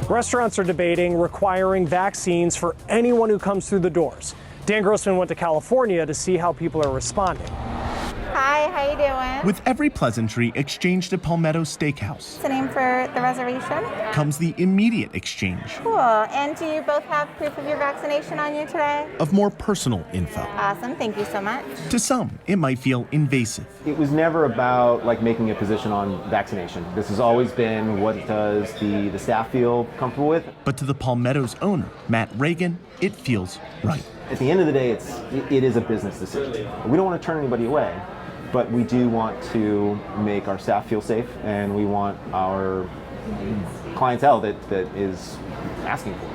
Restaurants are debating requiring vaccines for anyone who comes through the doors. Dan Grossman went to California to see how people are responding. Hi, how you doing? With every pleasantry exchanged at Palmetto Steakhouse, What's the name for the reservation? comes the immediate exchange Cool. And do you both have proof of your vaccination on you today? of more personal info. Awesome. Thank you so much. To some, it might feel invasive. It was never about making a position on vaccination. This has always been what does the staff feel comfortable with. But to the Palmetto's owner, Matt Reagan, it feels right. At the end of the day, it is a business decision. We don't want to turn anybody away, but we do want to make our staff feel safe, and we want our clientele that is asking for it.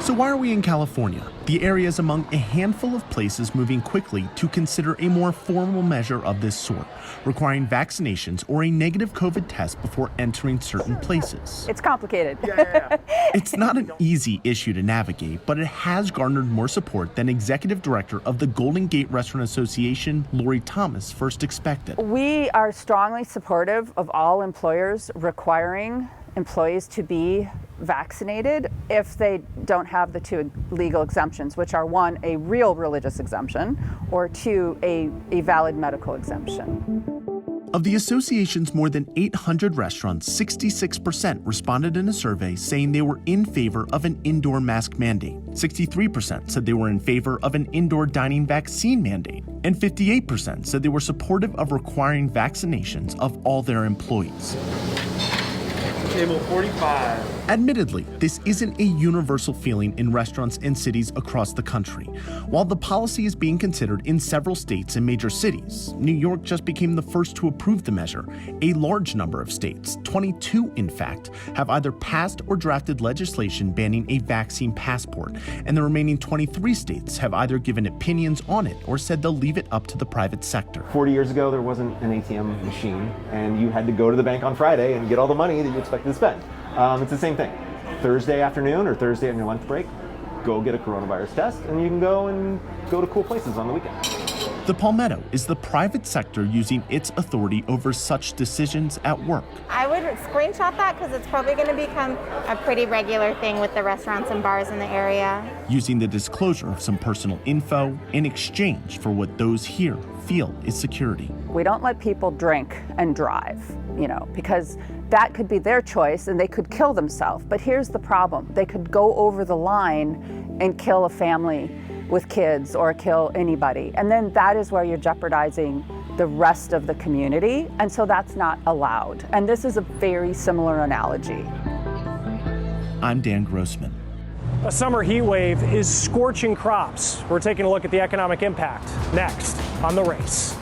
So why are we in California? The area is among a handful of places moving quickly to consider a more formal measure of this sort, requiring vaccinations or a negative COVID test before entering certain places. It's complicated. It's not an easy issue to navigate, but it has garnered more support than Executive Director of the Golden Gate Restaurant Association, Lori Thomas, first expected. We are strongly supportive of all employers requiring employees to be vaccinated if they don't have the two legal exemptions, which are one, a real religious exemption, or two, a valid medical exemption. Of the association's more than 800 restaurants, 66% responded in a survey saying they were in favor of an indoor mask mandate. 63% said they were in favor of an indoor dining vaccine mandate. And 58% said they were supportive of requiring vaccinations of all their employees. Table 45. Admittedly, this isn't a universal feeling in restaurants and cities across the country. While the policy is being considered in several states and major cities, New York just became the first to approve the measure. A large number of states, 22 in fact, have either passed or drafted legislation banning a vaccine passport, and the remaining 23 states have either given opinions on it or said they'll leave it up to the private sector. 40 years ago, there wasn't an ATM machine, and you had to go to the bank on Friday and get all the money that you expected to spend. It's the same thing. Thursday afternoon or Thursday on your lunch break, go get a coronavirus test, and you can go to cool places on the weekend. The Palmetto is the private sector using its authority over such decisions at work. I would screenshot that because it's probably going to become a pretty regular thing with the restaurants and bars in the area. Using the disclosure of some personal info in exchange for what those here feel is security. We don't let people drink and drive, because that could be their choice and they could kill themselves. But here's the problem. They could go over the line and kill a family with kids or kill anybody. And then that is where you're jeopardizing the rest of the community. And so that's not allowed. And this is a very similar analogy. I'm Dan Grossman. A summer heat wave is scorching crops. We're taking a look at the economic impact next on The Race.